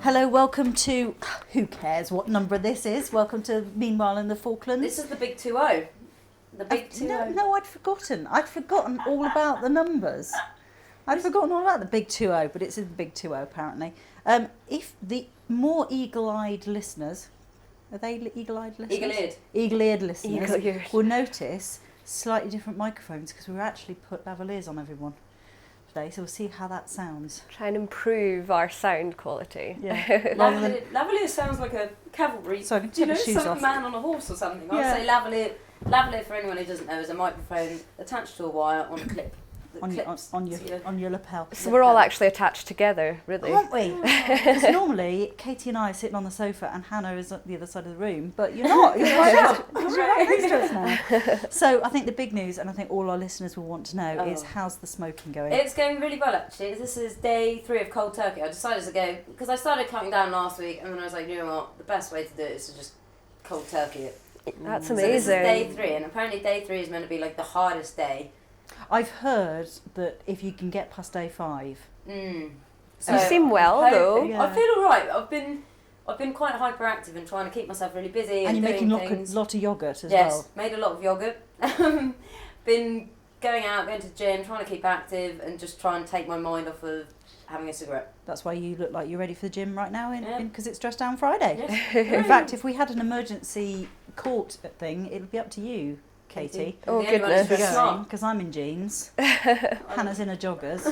Hello, welcome to, who cares what number this is? Welcome to Meanwhile in the Falklands. This is the big 2-0. The big 2-0. No, I'd forgotten. I'd forgotten all about the numbers. I'd forgotten all about the big 2-0, but it's the big 2-0 apparently. If the more eagle-eyed listeners, are they eagle-eyed listeners? Eagle-eared. Eagle-eared listeners Eagle-eared. will notice slightly different microphones because we actually put lavaliers on everyone today, so we'll see how that sounds. Try and improve our sound quality. Yeah. Rather than Lavalier sounds like a cavalry. Sorry, Do you know, take the shoes some off. man on a horse or something? Yeah. I'd say lavalier. Lavalier, for anyone who doesn't know, is a microphone attached to a wire on a clip. that on clips to your lapel. So we're all actually attached together, really. Aren't we? Because normally Katie and I are sitting on the sofa and Hannah is at the other side of the room, but you're not. You're right next to us now. So I think the big news, and I think all our listeners will want to know, is how's the smoking going? It's going really well, actually. This is day 3 of cold turkey. I decided to go, because I started counting down last week, and then I was like, you know what, the best way to do it is to just cold turkey it. That's So amazing. this is day 3, and apparently day 3 is meant to be like the hardest day. I've heard that if you can get past day 5. So You seem well, though. Yeah. I feel all right. I've been quite hyperactive and trying to keep myself really busy. And you're doing making things. a lot of yoghurt as Yes, well. made a lot of yogurt. Been going out, going to the gym, trying to keep active and just try and take my mind off of having a cigarette. That's why you look like you're ready for the gym right now, Yeah. because it's Dress Down Friday. Yes. In fact, if we had an emergency court thing, it would be up to you, Katie. Oh, The only one who's goodness. dressed smart. Because I'm in jeans. Hannah's in her joggers.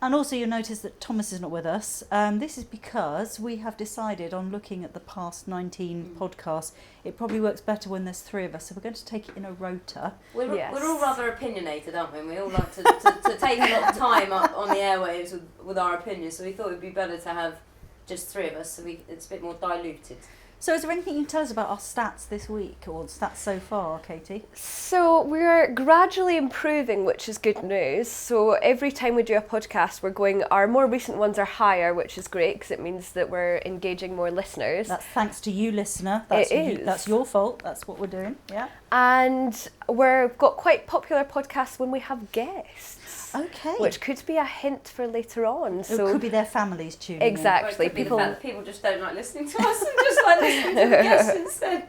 And also you'll notice that Thomas is not with us. This is because we have decided on looking at the past 19 podcasts, it probably works better when there's 3 of us. So we're going to take it in a rota. We're Yes. all rather opinionated, aren't we? And we all like to take a lot of time up on the airwaves with our opinions. So we thought it would be better to have just 3 of us, so it's a bit more diluted. So is there anything you can tell us about our stats this week, or stats so far, Katie? So we're gradually improving, which is good news. So every time we do a podcast, our more recent ones are higher, which is great because it means that we're engaging more listeners. That's thanks to you, listener. That's your fault. That's what we're doing. Yeah. And we've got quite popular podcasts when we have guests. Okay. Which could be a hint for later on. It So could be their families tuning exactly. Or it could be the fact that people just don't like listening to us and just like listening to the guests instead.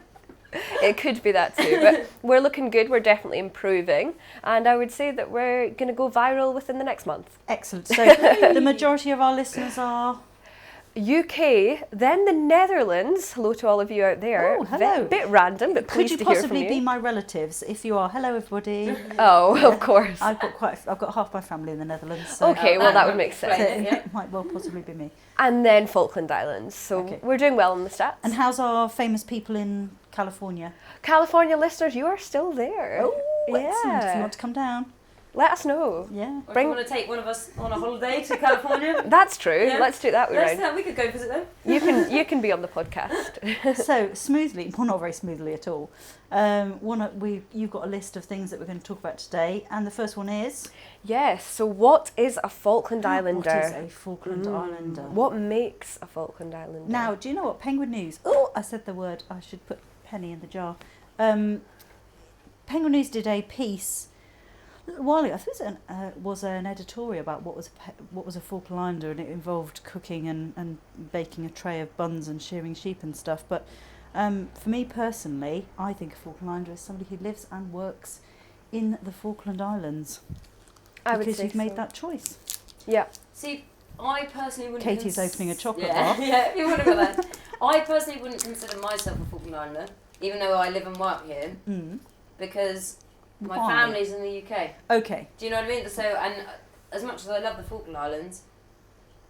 It could be that too, but we're looking good. We're definitely improving, and I would say that we're going to go viral within the next month. in. Excellent. So the majority of our listeners are... UK, then the Netherlands. Hello to all of you out there. Oh, hello. Bit random, but Could pleased you to hear from possibly you. be my relatives? If you are, hello everybody. Oh, of course. I've got half my family in the Netherlands. So Okay, well that would make explain sense. it. Yeah. it might well possibly be me. And then Falkland Islands. So Okay. we're doing well in the stats. And how's our famous people in California? California listeners, you are still there. Oh, excellent. If you Yeah. want to come down. Let us know. Yeah. Or if you want to take one of us on a holiday to California, That's true. Yeah. Let's do it that way around. we could go visit them. You can be on the podcast. So smoothly, well, not very smoothly at all. You've got a list of things that we're going to talk about today, and the first one is Yes. So what is a Falkland Islander? What is a Falkland Islander? What makes a Falkland Islander? Now, do you know what Penguin News? Oh, I said the word. I should put penny in the jar. Penguin News did a piece a little while ago. I think it was an editorial about what was a Falkland Islander, and it involved cooking and baking a tray of buns and shearing sheep and stuff. But for me personally, I think a Falkland Islander is somebody who lives and works in the Falkland Islands. I would Because say you've made so. that choice. Yeah. See, I personally wouldn't... Katie's opening a chocolate yeah, bar. Yeah, if you want to go there. I personally wouldn't consider myself a Falkland Islander, even though I live and work here, because my Why? family's in the UK. Okay. Do you know what I mean? So, and as much as I love the Falkland Islands,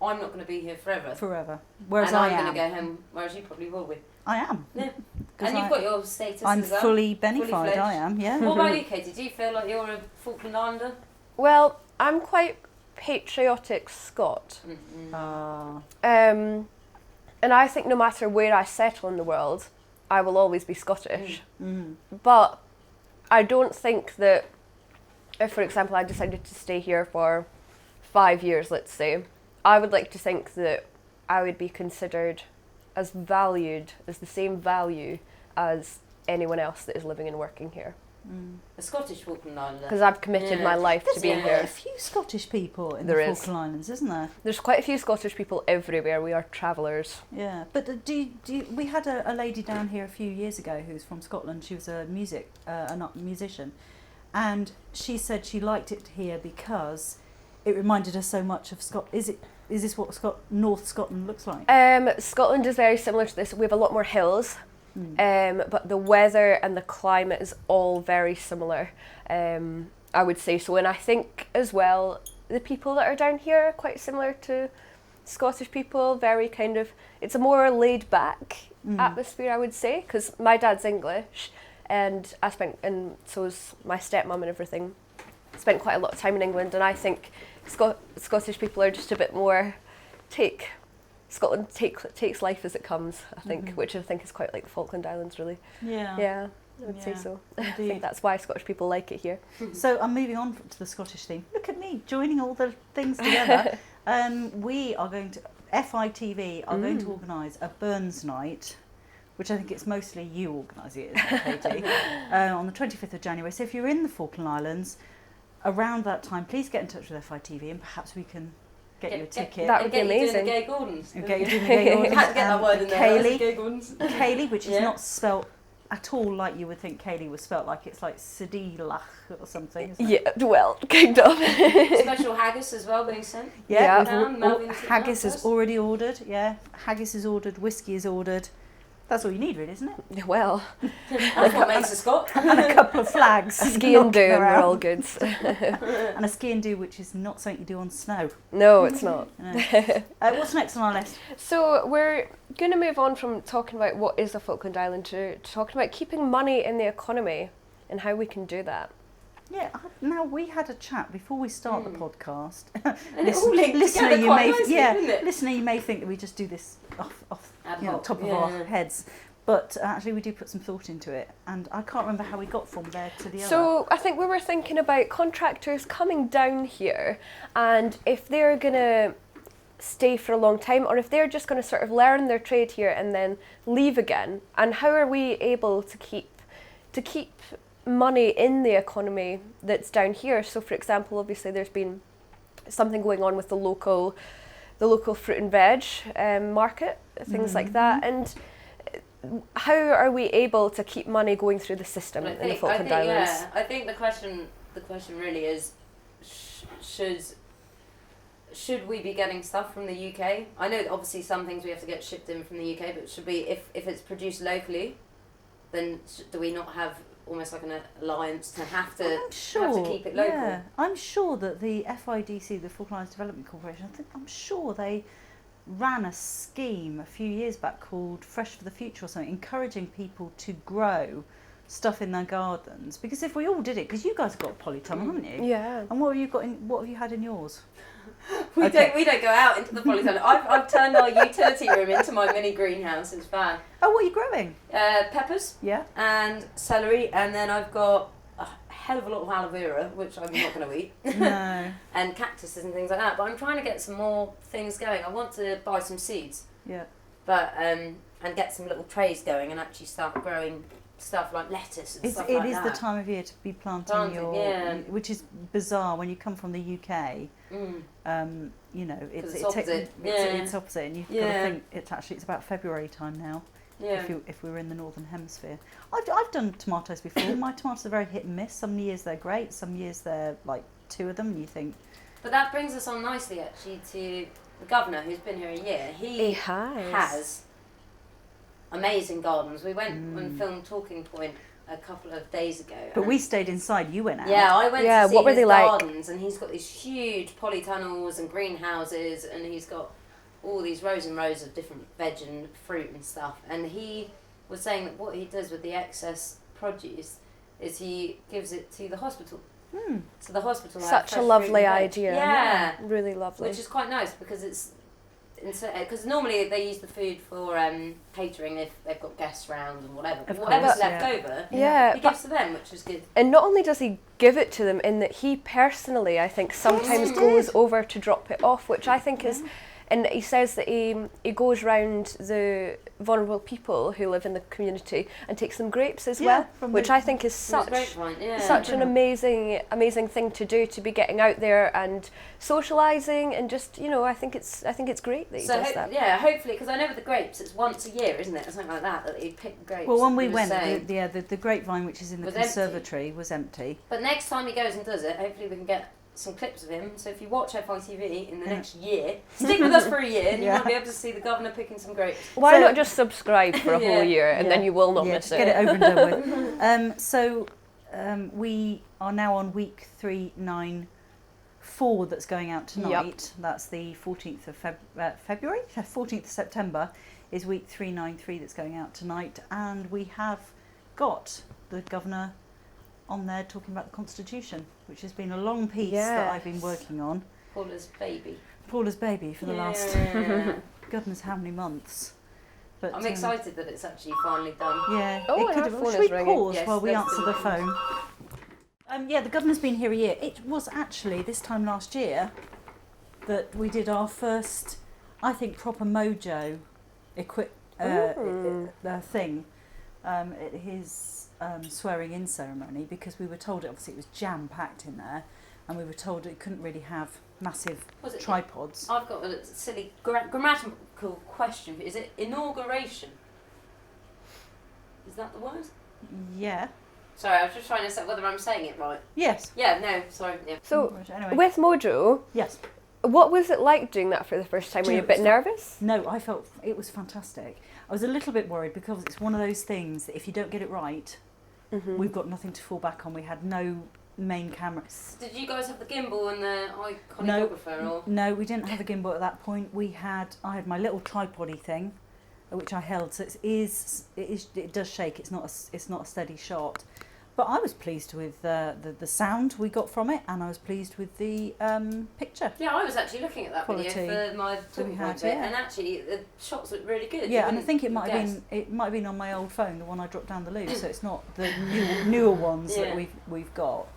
I'm not going to be here forever. Forever. Whereas and I I'm am. going to go home, whereas you probably will be. I am. Yeah. 'Cause And you've got your status I'm as well. fully benified, fledged. I am, yeah. What about you, Katie? Do you feel like you're a Falkland Islander? Well, I'm quite patriotic Scot. And I think no matter where I settle in the world, I will always be Scottish. But I don't think that if, for example, I decided to stay here for 5 years, let's say, I would like to think that I would be considered as valued, as the same value as anyone else that is living and working here. A Scottish Falkland Islander. Because I've committed my life to being There's here. a few Scottish people in There the is. Falkland Islands, isn't there? There's quite a few Scottish people everywhere. We are travellers. Yeah, but we had a lady down here a few years ago who's from Scotland. She was a musician, and she said she liked it here because it reminded her so much of Is this what North Scotland looks like? Scotland is very similar to this. We have a lot more hills. But the weather and the climate is all very similar, I would say so. And I think as well, the people that are down here are quite similar to Scottish people, very kind of, it's a more laid back atmosphere, I would say, because my dad's English and so is my stepmom and everything. Spent quite a lot of time in England, and I think Scottish people are just a bit more Scotland takes life as it comes, I think, which I think is quite like the Falkland Islands, really. Yeah, I would say so. I think that's why Scottish people like it here. So I'm moving on to the Scottish theme. Look at me, joining all the things together. We are going to, FITV are going to organise a Burns night, which I think it's mostly you organising it, isn't it, Caiti? On the 25th of January. So if you're in the Falkland Islands, around that time, please get in touch with FITV and perhaps we can get you a ticket. That would be amazing. You doing the Gay Gordons. Get you doing the Gay Gordons. Had to get that word in there. Gay Gordons. Caiti, which is not spelt at all like you would think Caiti was spelt, like it's like Sidilach or something. Isn't it? Yeah, well, kind of. Special haggis as well being sent. Yeah, Down, haggis is already ordered. Yeah, haggis is ordered. Whiskey is ordered. That's all you need, really, isn't it? Well, that's what makes a Scot. And a couple of flags. A ski and do, and we're all good. And a ski and do, which is not something you do on snow. No, it's not. No. What's next on our list? So we're going to move on from talking about what is a Falkland Island to talking about keeping money in the economy and how we can do that. Yeah, now we had a chat before we start the podcast. And it all linked together quite nicely, didn't it? Listener, you may think that we just do this off top of our heads, but actually we do put some thought into it, and I can't remember how we got from there to the other. So I think we were thinking about contractors coming down here, and if they're going to stay for a long time, or if they're just going to sort of learn their trade here and then leave again, and how are we able to keep money in the economy that's down here. So for example, obviously there's been something going on with the local fruit and veg market, things like that, and how are we able to keep money going through the system in the Falkland Islands? Yeah, I think the question really is, should we be getting stuff from the UK? I know that obviously some things we have to get shipped in from the UK, but should we, if it's produced locally, then do we not have almost like an alliance to have to keep it local? Yeah, I'm sure that the FIDC, the Falklands Development Corporation, I'm sure they ran a scheme a few years back called Fresh for the Future or something, encouraging people to grow stuff in their gardens. Because if we all did it, because you guys have got a polytunnel, haven't you? Yeah. And what have you had in yours? We don't go out into the polytunnel. I've turned our utility room into my mini greenhouse. It's fun. Oh, what are you growing? Peppers. Yeah. And celery, and then I've got a hell of a lot of aloe vera, which I'm not going to eat. No. And cactuses and things like that. But I'm trying to get some more things going. I want to buy some seeds. Yeah. But and get some little trays going and actually start growing stuff like lettuce and stuff like that. It is the time of year to be planting which is bizarre when you come from the UK. It's opposite, and you've got to think it's about February time now. Yeah. If we were in the northern hemisphere, I've done tomatoes before. My tomatoes are very hit and miss. Some years they're great, some years they're like two of them, and you think. But that brings us on nicely actually to the governor who's been here a year. He has amazing gardens. We went and filmed Talking Point a couple of days ago. But we stayed inside. You went out. Yeah, I went to see what were his they like? gardens, and he's got these huge polytunnels and greenhouses, and he's got all these rows and rows of different veg and fruit and stuff. And he was saying that what he does with the excess produce is he gives it to the hospital. So the hospital such a lovely idea. Yeah, really lovely. Which is quite nice because because normally they use the food for catering if they've got guests round and whatever. But whatever's left over, he gives to them, which is good. And not only does he give it to them, in that he personally, I think, sometimes goes over to drop it off, which I think is And he says that he goes round the vulnerable people who live in the community and takes them grapes as well, which I think is such an amazing thing to do, to be getting out there and socialising, and just, you know, I think it's great that he does that. Yeah, hopefully, because I know with the grapes it's once a year, isn't it, or something like that you pick grapes. Well, when we went, the grapevine which is in the conservatory was empty. But next time he goes and does it, hopefully we can get some clips of him. So if you watch FITV in the next year, stick with us for a year, and you might be able to see the governor picking some grapes. Why not just subscribe for a whole year, and then you will not miss it. Get it over and done with. We are now on week 394 that's going out tonight. Yep. That's the 14th of February. 14th of September is week 393 that's going out tonight, and we have got the governor on there talking about the Constitution, which has been a long piece that I've been working on. Paula's baby for the last God knows how many months. But I'm excited that it's actually finally done. Yeah. Should we pause while we answer the phone? The governor's been here a year. It was actually this time last year that we did our first, I think, proper mojo thing at his swearing in ceremony, because we were told, obviously it was jam packed in there, and we were told it couldn't really have massive tripods. I've got a silly grammatical question. Is it inauguration? Is that the word? Yeah. Sorry, I was just trying to say whether I'm saying it right. Yes. Yeah, no, sorry. Yeah. So, with Mojo, yes. What was it like doing that for the first time? Were you a bit nervous? No, I felt it was fantastic. I was a little bit worried because it's one of those things that if you don't get it right, we've got nothing to fall back on. We had no main cameras. Did you guys have the gimbal and the iconographer? No, we didn't have a gimbal at that point. I had my little tripod-y thing, which I held. So it does shake. It's not a steady shot. But I was pleased with the sound we got from it, and I was pleased with the picture. Yeah, I was actually looking at that video for my talking point bit, and actually the shots looked really good. Yeah, and I think it might have been on my old phone, the one I dropped down the loo. So it's not the newer ones that we've got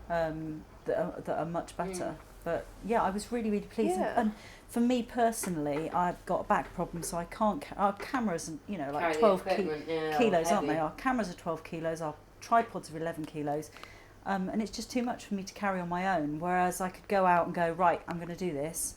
that are much better. But yeah, I was really pleased. Yeah. And for me personally, I've got a back problem, so I can't. Our cameras, like 12 kilos, aren't they? Our cameras are 12 kilos. Our tripods are 11 kilos, and it's just too much for me to carry on my own, whereas I could go out and go, right, I'm going to do this.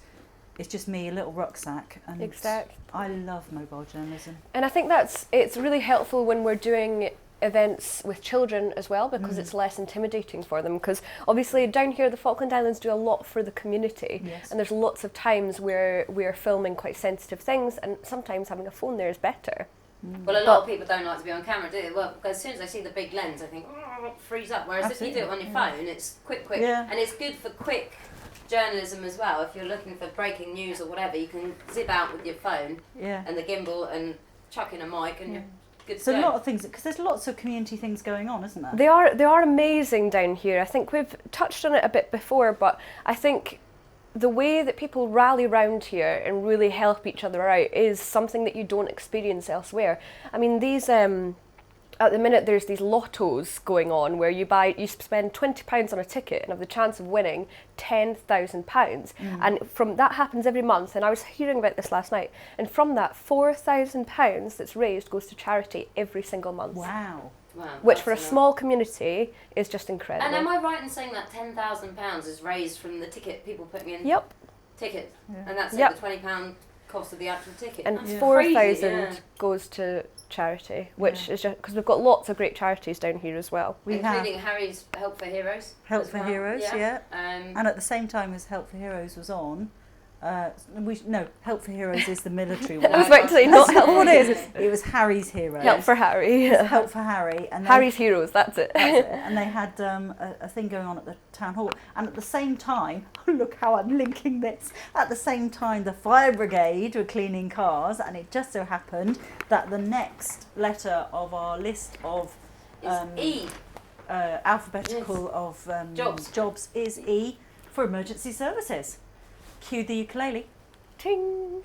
It's just me, a little rucksack, and exactly. I love mobile journalism. And I think it's really helpful when we're doing events with children as well, because it's less intimidating for them, because obviously down here the Falkland Islands do a lot for the community, and there's lots of times where we're filming quite sensitive things, and sometimes having a phone there is better. Well, a lot of people don't like to be on camera, do they? Well, as soon as I see the big lens, I think, freeze up. Whereas if you do it on your phone, it's quick, and it's good for quick journalism as well. If you're looking for breaking news or whatever, you can zip out with your phone and the gimbal and chuck in a mic and you're good to go. So a lot of things, because there's lots of community things going on, isn't there? They are amazing down here. I think we've touched on it a bit before, but I think the way that people rally round here and really help each other out is something that you don't experience elsewhere. I mean, these at the minute there's these lottos going on where you spend £20 on a ticket and have the chance of winning £10,000, and from that happens every month. And I was hearing about this last night, and from that £4,000 that's raised goes to charity every single month. Wow. Which for a small community is just incredible. And am I right in saying that £10,000 is raised from the ticket, people putting in tickets, and that's the £20 cost of the actual ticket? And 4,000 goes to charity, which is just because we've got lots of great charities down here as well. Including Harry's Help for Heroes. Heroes, and at the same time as Help for Heroes was on, Help for Heroes is the military one. I was about to say, not Help for Heroes. It was Harry's Heroes. Help for Harry. Help for Harry. And Harry's Heroes, that's it. And they had a thing going on at the town hall. And at the same time, look how I'm linking this. At the same time, the fire brigade were cleaning cars, and it just so happened that the next letter of our list of E. Alphabetical of jobs is E for emergency services. Cue the ukulele. Ting!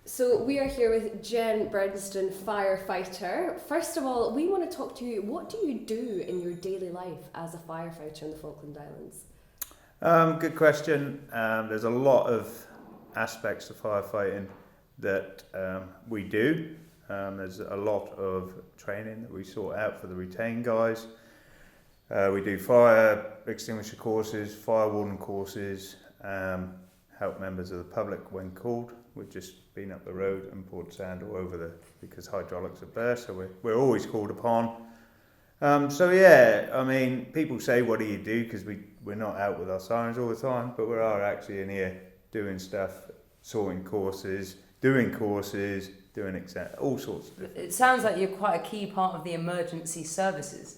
So we are here with Jen Brenston, firefighter. First of all, we want to talk to you. What do you do in your daily life as a firefighter in the Falkland Islands? Good question. There's a lot of aspects of firefighting that we do. There's a lot of training that we sort out for the retained guys. We do fire extinguisher courses, fire warden courses, help members of the public when called. We've just been up the road and poured sand all over because hydraulics have burst, so we're always called upon. So yeah, I mean, people say, what do you do? Because we're not out with our sirens all the time, but we are actually in here doing stuff, sorting courses, doing all sorts of different. It sounds like you're quite a key part of the emergency services.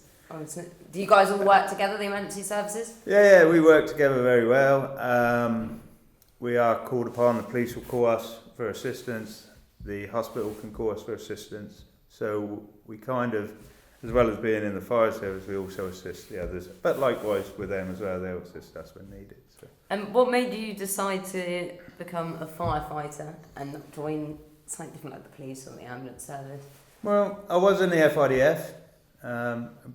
Do you guys all work together, the emergency services? Yeah, we work together very well. We are called upon, the police will call us for assistance, the hospital can call us for assistance, so we kind of, as well as being in the fire service, we also assist the others, but likewise with them as well, they'll assist us when needed. So. And what made you decide to become a firefighter and not join something different like the police or the ambulance service? Well, I was in the FIDF,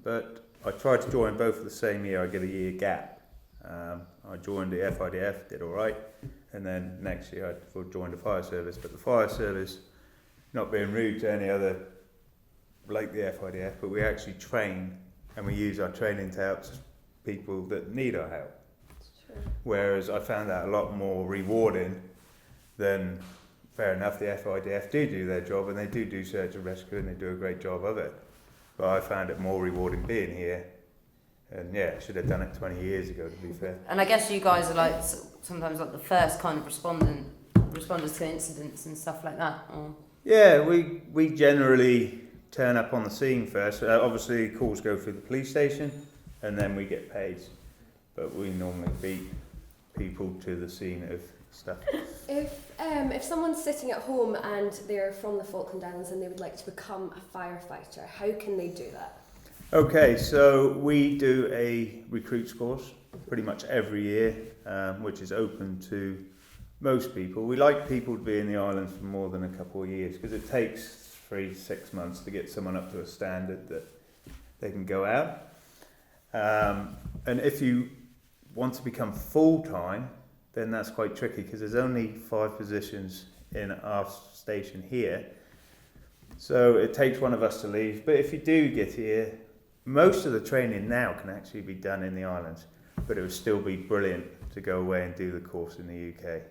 but I tried to join both at the same year. I get a year gap. I joined the FIDF, did all right, and then next year I joined the fire service. But the fire service, not being rude to any other, like the FIDF, but we actually train and we use our training to help people that need our help. Whereas I found that a lot more rewarding than, fair enough, the FIDF do their job and they do search and rescue and they do a great job of it. But I found it more rewarding being here. And yeah, I should have done it 20 years ago, to be fair. And I guess you guys are like sometimes like the first kind of responders to incidents and stuff like that. Or? Yeah, we generally turn up on the scene first. Obviously, calls go through the police station and then we get paid. But we normally beat people to the scene of stuff. If someone's sitting at home and they're from the Falkland Islands and they would like to become a firefighter, how can they do that? Okay, so we do a recruits course pretty much every year, which is open to most people. We like people to be in the islands for more than a couple of years because it takes 3-6 months to get someone up to a standard that they can go out. And if you want to become full-time, then that's quite tricky because there's only 5 positions in our station here. So it takes one of us to leave. But if you do get here, most of the training now can actually be done in the islands, but it would still be brilliant to go away and do the course in the UK.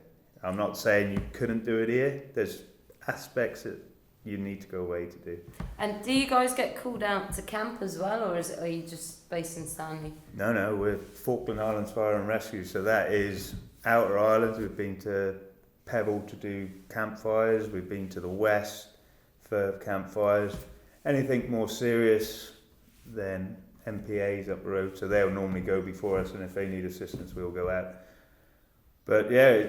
I'm not saying you couldn't do it here. There's aspects that you need to go away to do. And do you guys get called out to camp as well, or are you just based in Stanley? No, we're Falkland Islands Fire and Rescue, so that is outer islands. We've been to Pebble to do campfires. We've been to the west for campfires. Anything more serious, then MPA's up the road, so they'll normally go before us, and if they need assistance, we'll go out. But yeah,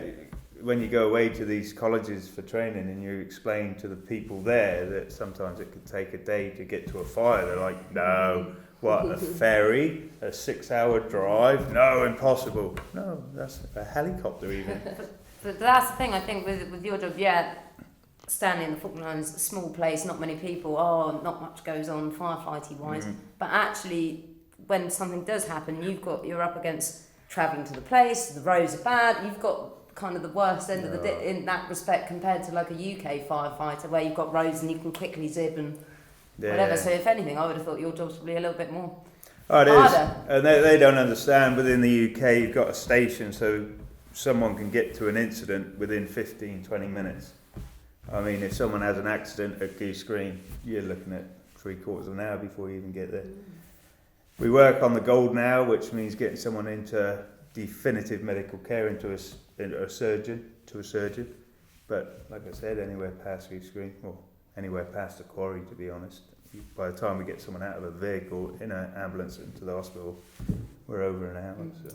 when you go away to these colleges for training and you explain to the people there that sometimes it could take a day to get to a fire, they're like, no, what, a ferry, a 6-hour drive? No, impossible. No, that's a helicopter even. But that's the thing, I think, with your job, yeah, Stanley in the Falkland Islands, a small place, not many people, not much goes on firefighting wise. But actually, when something does happen, you're up against travelling to the place, the roads are bad, you've got kind of the worst end of the day in that respect compared to like a UK firefighter where you've got roads and you can quickly zip and whatever. So if anything, I would have thought your job's probably a little bit more harder. And they don't understand, within the UK you've got a station so someone can get to an incident within 15-20 minutes. I mean, if someone has an accident at Goose Green, you're looking at 3/4 of an hour before you even get there. We work on the gold now, which means getting someone into definitive medical care, into a surgeon. But like I said, anywhere past Goose Green, or anywhere past the quarry, to be honest. By the time we get someone out of a vehicle in an ambulance into the hospital, we're over an hour. So.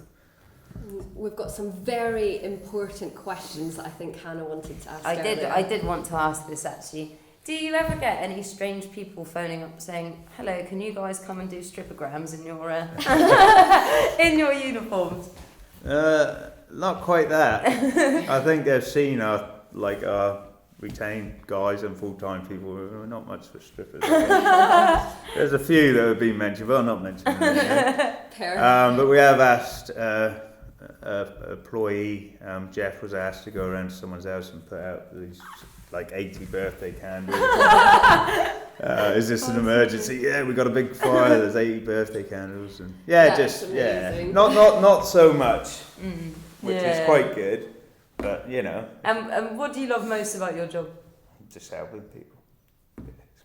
We've got some very important questions that I think Hannah wanted to ask. I did want to ask this actually. Do you ever get any strange people phoning up saying, "Hello, can you guys come and do stripograms in your in your uniforms?" Not quite that. I think they've seen our retained guys and full-time people. We're not much for strippers. There's a few that have been mentioned, but I'm not mentioning them. But we have asked employee, Jeff, was asked to go around to someone's house and put out these like 80 birthday candles. Is this an emergency? Yeah, we got a big fire. There's 80 birthday candles, and not so much, which is quite good. But And what do you love most about your job? Just helping people. It's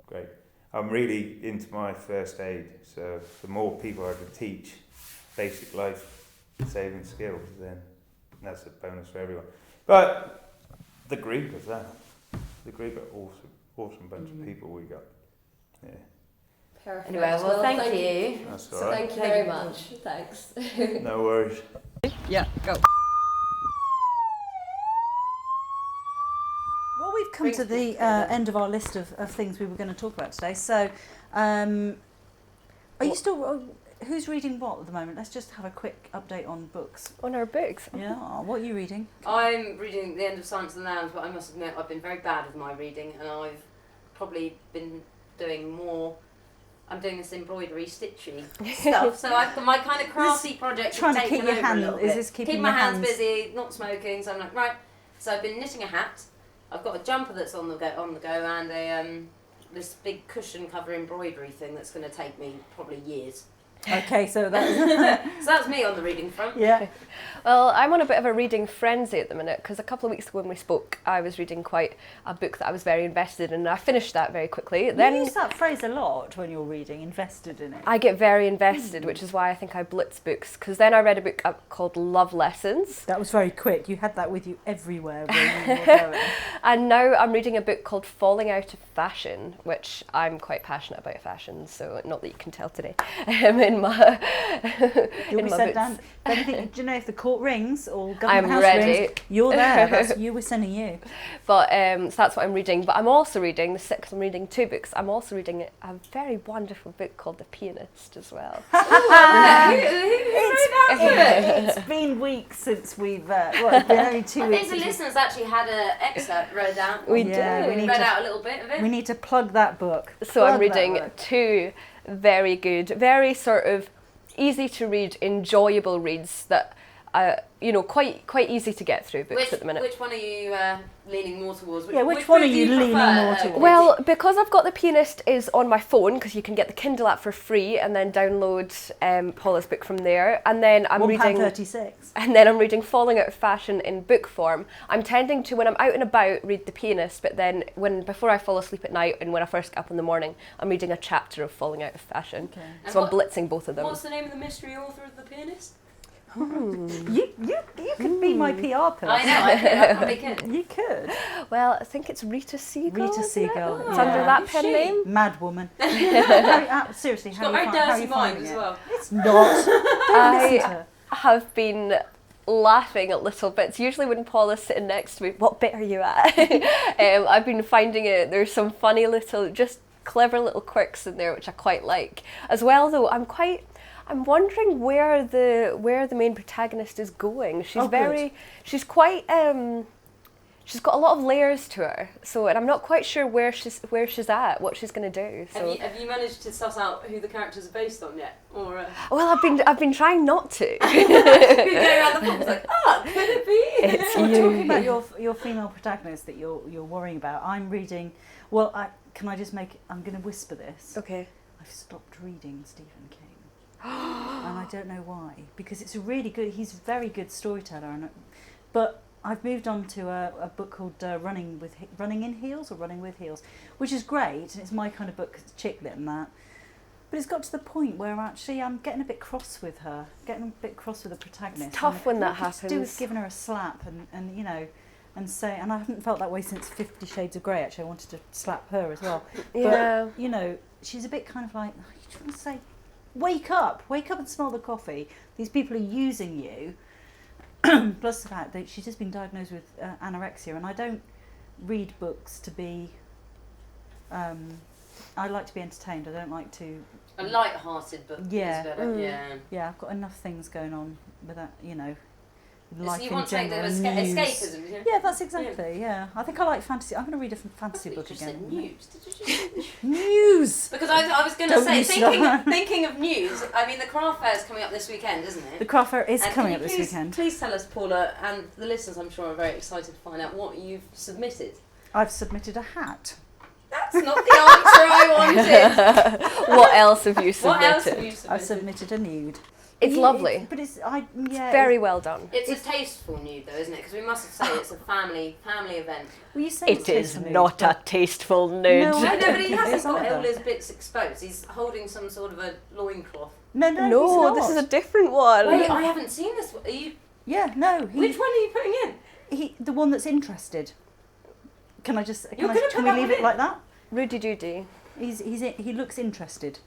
great. I'm really into my first aid, so the more people I can teach basic life saving skills, then that's a bonus for everyone. But the group are awesome bunch of people we got. Yeah. Perfect. Anyway, well, thank you. That's all right. Thank you very much. Thanks. No worries. Yeah, go. Well, we've come to the end of our list of things we were going to talk about today. So, are you still... Who's reading what at the moment? Let's just have a quick update on books. On our books? Yeah, what are you reading? I'm reading The End of Science and Nouns, but I must admit I've been very bad with my reading, and I've probably been doing more... I'm doing this embroidery stitchy stuff, so my kind of crafty projects have taken over a little bit. Is this keeping my your hands busy, not smoking, so I'm like, right. So I've been knitting a hat. I've got a jumper that's on the go, and a this big cushion cover embroidery thing that's going to take me probably years. Okay, so that's... So that's me on the reading front. Yeah. Well, I'm on a bit of a reading frenzy at the minute, because a couple of weeks ago when we spoke, I was reading quite a book that I was very invested in, and I finished that very quickly. You use that phrase a lot when you're reading, invested in it. I get very invested, which is why I think I blitz books, because then I read a book called Love Lessons. That was very quick. You had that with you everywhere where you were going. And now I'm reading a book called Falling Out of Fashion, which I'm quite passionate about fashion, so not that you can tell today. In my You'll be sent down. Anything, do you know if the court rings or government house ready. rings? You're there. That's you. We're sending you. But so that's what I'm reading. But I'm also reading I'm reading two books. I'm also reading a very wonderful book called The Pianist as well. It's been weeks since we've. It's been only 2 I weeks. think the listeners actually had an excerpt read out. We did. We read out a little bit of it. We need to plug that book. So I'm reading two very good, very sort of easy to read, enjoyable reads that quite easy to get through books at the minute. Which one are you leaning more towards? Which one are you leaning more towards? Well, because I've got The Pianist is on my phone, because you can get the Kindle app for free and then download Paula's book from there. And then I'm reading £1.36. And then I'm reading Falling Out of Fashion in book form. I'm tending to, when I'm out and about, read The Pianist, but then before I fall asleep at night and when I first get up in the morning, I'm reading a chapter of Falling Out of Fashion. Okay. So I'm blitzing both of them. What's the name of the mystery author of The Pianist? You could be my PR person. I know, I probably could. You could. Well, I think it's Rita Segal. Rita Segal. It's under that pen name. Mad woman. Seriously, She's how got are very you dirty mind finding as it? well. It's not. Don't listen to her. Have been laughing at little bits. Usually when Paula's sitting next to me, what bit are you at? I've been finding it. There's some funny little, just clever little quirks in there, which I quite like. As well, though, I'm wondering where the main protagonist is going. She's quite she's got a lot of layers to her. So, and I'm not quite sure where she's at, what she's going to do. So have you managed to suss out who the characters are based on yet? Or well, I've been trying not to. you go around the box like, could it be? It's We're you. talking about your female protagonist that you're worrying about. I'm reading. Well, I'm going to whisper this. Okay. I've stopped reading Stephen King. And I don't know why, because he's a very good storyteller, but I've moved on to a book called Running in Heels, which is great, and it's my kind of book, it's chick lit and that, but it's got to the point where actually I'm getting a bit cross with her, the protagonist. It's tough when that happens. To do with giving her a slap and I haven't felt that way since 50 Shades of Grey. Actually, I wanted to slap her as well. Yeah. But she's a bit kind of like, you trying to say, wake up and smell the coffee. These people are using you. Plus the fact that she's just been diagnosed with anorexia, and I don't read books to be. I like to be entertained. I don't like to. A light-hearted book is better. Yeah. Yeah, I've got enough things going on with that. life so you in want something general. that News. escapism, Yeah, that's exactly. Yeah, I think I like fantasy. I'm going to read a fantasy book you again. said news. Did you just say News. Because I was going to Don't say, you start. thinking of news, I mean, the craft fair is coming up this weekend, isn't it? The craft fair is And coming can up you this weekend. Please tell us, Paula, and the listeners, I'm sure, are very excited to find out what you've submitted. I've submitted a hat. That's not the answer I wanted. What else have you submitted? What else have you submitted? I've submitted a nude. It's lovely. But it's Very well done. It's a tasteful nude, though, isn't it? Because we must say it's a family event. Well, you say It it's is tasteful nude, not a but- tasteful nude. No, I know, but he It hasn't is got either. all his bits exposed. He's holding some sort of a loincloth. No, he's No, not. this is a different one. Wait, I haven't seen this. Are you? Yeah, no. Which one are you putting in? The one that's interested. Can I just? You're gonna put Can we that leave one it in? like that? Rudy Doody. He looks interested.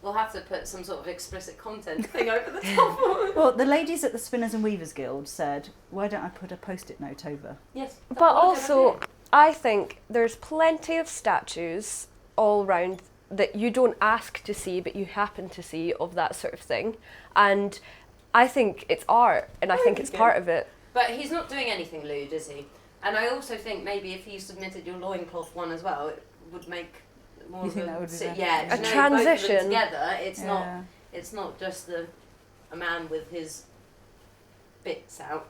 We'll have to put some sort of explicit content thing over the top. Well, the ladies at the Spinners and Weavers Guild said, "Why don't I put a post-it note over?" Yes. But also, I think there's plenty of statues all around that you don't ask to see, but you happen to see of that sort of thing. And I think it's art, and I think it's part of it. But he's not doing anything lewd, is he? And I also think maybe if you submitted your loincloth one as well, it would make more You of think a that would be better? yeah, A you know, transition. both of them together. Yeah. It's not just a man with his bits out.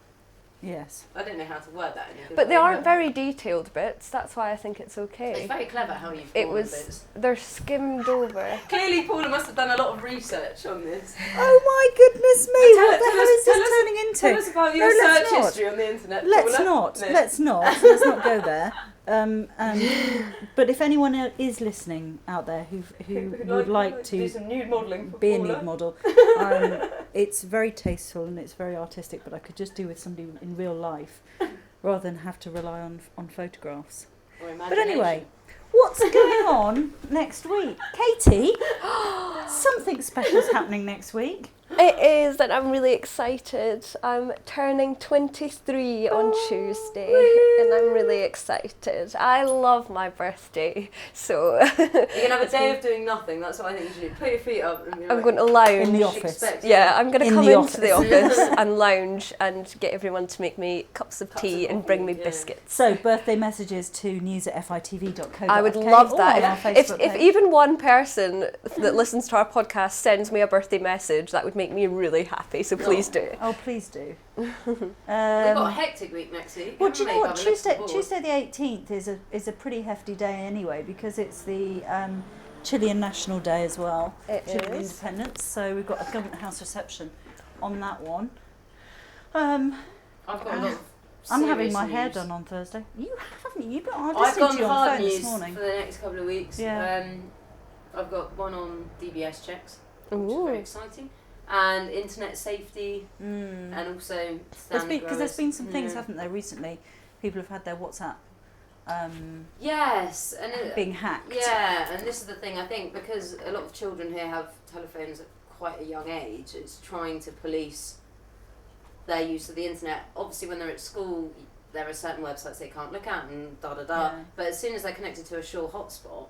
Yes. I don't know how to word that in a good But they way, aren't very detailed bits. That's why I think it's okay. It's very clever how you've It drawn was. the bits. They're skimmed over. Clearly, Paula must have done a lot of research on this. Oh my goodness me! Tell- What the tell hell us- is this tell us- turning into? Tell us about your No, let's search not. history on the internet. Let's Paula. not. No. Let's not go there. But if anyone is listening out there who would like do to some nude modelling for be a Paula. nude model, it's very tasteful and it's very artistic. But I could just do with somebody in real life, rather than have to rely on photographs. Or But anyway, imagination. what's going on next week, Katie? Something special's happening next week. It is, and I'm really excited. I'm turning 23 on Tuesday, and I'm really excited. I love my birthday, so You're going to have a day of doing nothing. That's what I think you should do. Put your feet up. And I'm going to lounge. In the you office. expect- Yeah, I'm going to In come the into the office and lounge and get everyone to make me cups of Cups tea of and coffee, bring me yeah. biscuits. So birthday messages to news@fitv.co.uk. I would love or that. on our If Facebook if page. even one person that listens to our podcast sends me a birthday message, that would make me really happy. So please do. Oh, please do. We've got a hectic week next week. Well, do you know haven't what? we? By the looks of the board. Tuesday the 18th is a pretty hefty day anyway, because it's the Chilean National Day as well. It Chilean is. independence. So we've got a Government House reception on that one. I've got a lot of I'm having serious my hair news. done on Thursday. You haven't you? But I I've listened gone to you on the hard phone news this morning. for the next couple of weeks. Yeah. I've got one on DBS checks, which is Ooh. very exciting, and internet safety, and also Because there's been some things, Yeah. haven't there, recently? People have had their WhatsApp Yes, and being hacked. yeah, and this is the thing. I think because a lot of children here have telephones at quite a young age, it's trying to police their use of the internet. Obviously, when they're at school, there are certain websites they can't look at, and da da da. Yeah. But as soon as they're connected to a Shore hotspot,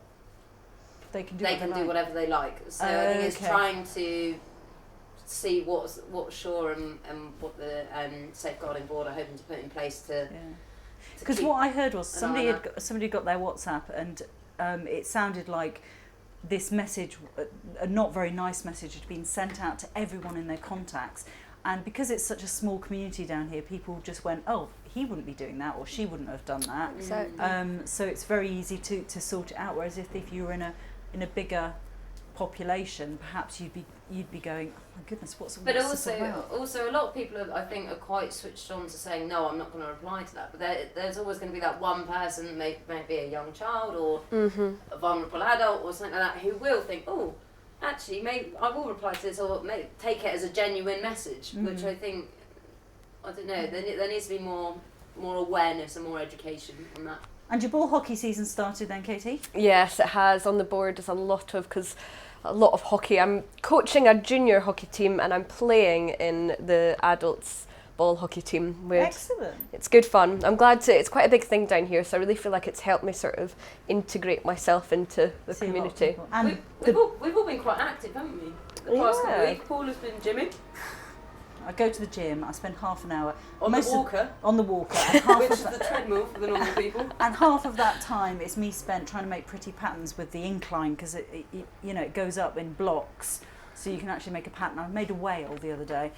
They can do they what can they do like. whatever they like. So I think it's Okay. trying to see what's Shore and what the safeguarding board are hoping to put in place to. Yeah. to Because keep what I heard was an eye somebody on had somebody got their WhatsApp and it sounded like this message, a not very nice message, had been sent out to everyone in their contacts. And because it's such a small community down here, people just went, oh, he wouldn't be doing that, or she wouldn't have done that. Exactly. So it's very easy to sort it out. Whereas if you were in a bigger population, perhaps you'd be going, oh my goodness, what's But this about? also, a lot of people I think are quite switched on to saying no, I'm not going to reply to that. But there's always going to be that one person, maybe a young child or a vulnerable adult or something like that, who will think, oh, actually, maybe I will reply to this, or maybe take it as a genuine message, which I think, I don't know, there needs to be more awareness and more education on that. And your ball hockey season started then, Katie? Yes, it has. On the board is a lot of hockey. I'm coaching a junior hockey team and I'm playing in the adults ball hockey team. Excellent. It's good fun. I'm glad to. It's quite a big thing down here, so I really feel like it's helped me sort of integrate myself into the See a lot of community. people. And We've all been quite active, haven't we? The past couple of weeks, Paula's been gymming. I go to the gym, I spend half an hour. On the walker? On the walker. And half which of is that, the treadmill for the normal people. And half of that time is me spent trying to make pretty patterns with the incline, because it goes up in blocks, so you can actually make a pattern. I made a whale the other day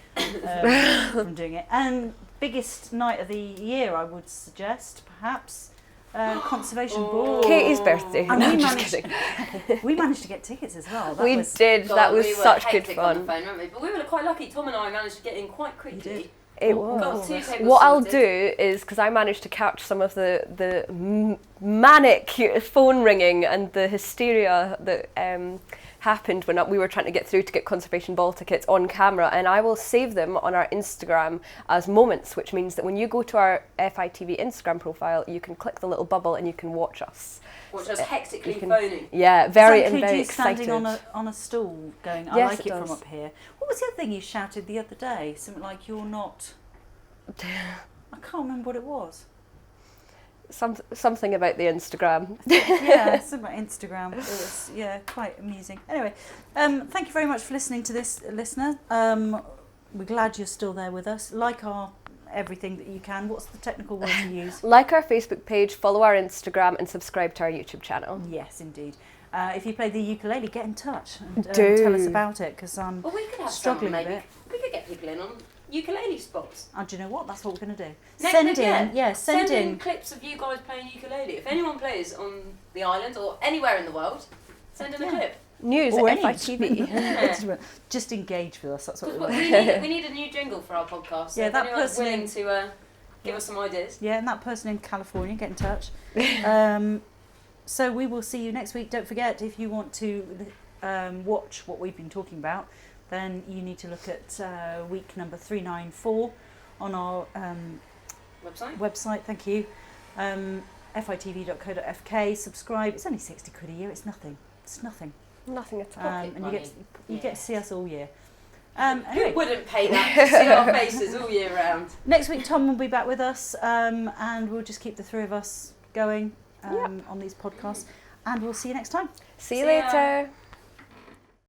from doing it. And biggest night of the year, I would suggest, perhaps, conservation ball. Caiti's birthday. And No, we just managed, kidding. We managed to get tickets as well. We did. That was such good On the fun. phone, weren't we? But we were quite lucky. Tom and I managed to get in quite quickly. You did. It Got was. 2 tables What I'll sorted. do is, because I managed to catch some of the manic phone ringing and the hysteria that happened when we were trying to get through to get conservation ball tickets on camera, and I will save them on our Instagram as moments, which means that when you go to our FITV Instagram profile, you can click the little bubble and you can watch us. Watch us hectically You can- phoning. Yeah, Does very that and include very you excited. standing on a stool going, I Yes, like it it from does. up here. What was the other thing you shouted the other day? Something like, you're not... I can't remember what it was. Something about the Instagram. Yeah, something about Instagram. It was, quite amusing. Anyway, thank you very much for listening to this, listener. We're glad you're still there with us. Like our everything that you can. What's the technical word to use? Like our Facebook page, follow our Instagram, and subscribe to our YouTube channel. Yes, indeed. If you play the ukulele, get in touch and Do. tell us about it, because I'm Well, we could have struggling someone, with maybe. it. We could get people in on ukulele spots. And do you know what? That's what we're going to do. Next, Send in. clips of you guys playing ukulele. If anyone plays on the island or anywhere in the world, send in a clip. News Or at any- FITV. Just engage with us. That's what we Because we need a new jingle for our podcast. So Yeah, if that anyone's person willing in- to give us some ideas. Yeah, and that person in California, get in touch. So we will see you next week. Don't forget, if you want to watch what we've been talking about, then you need to look at week number 394 on our website. Thank you. FITV.co.fk. Subscribe. It's only 60 quid a year. It's nothing. It's nothing. Nothing at all. And you get to see us all year. Who Anyway, wouldn't pay that to see our faces all year round? next week Tom will be back with us, and we'll just keep the three of us going on these podcasts, and we'll see you next time. See you See ya. later.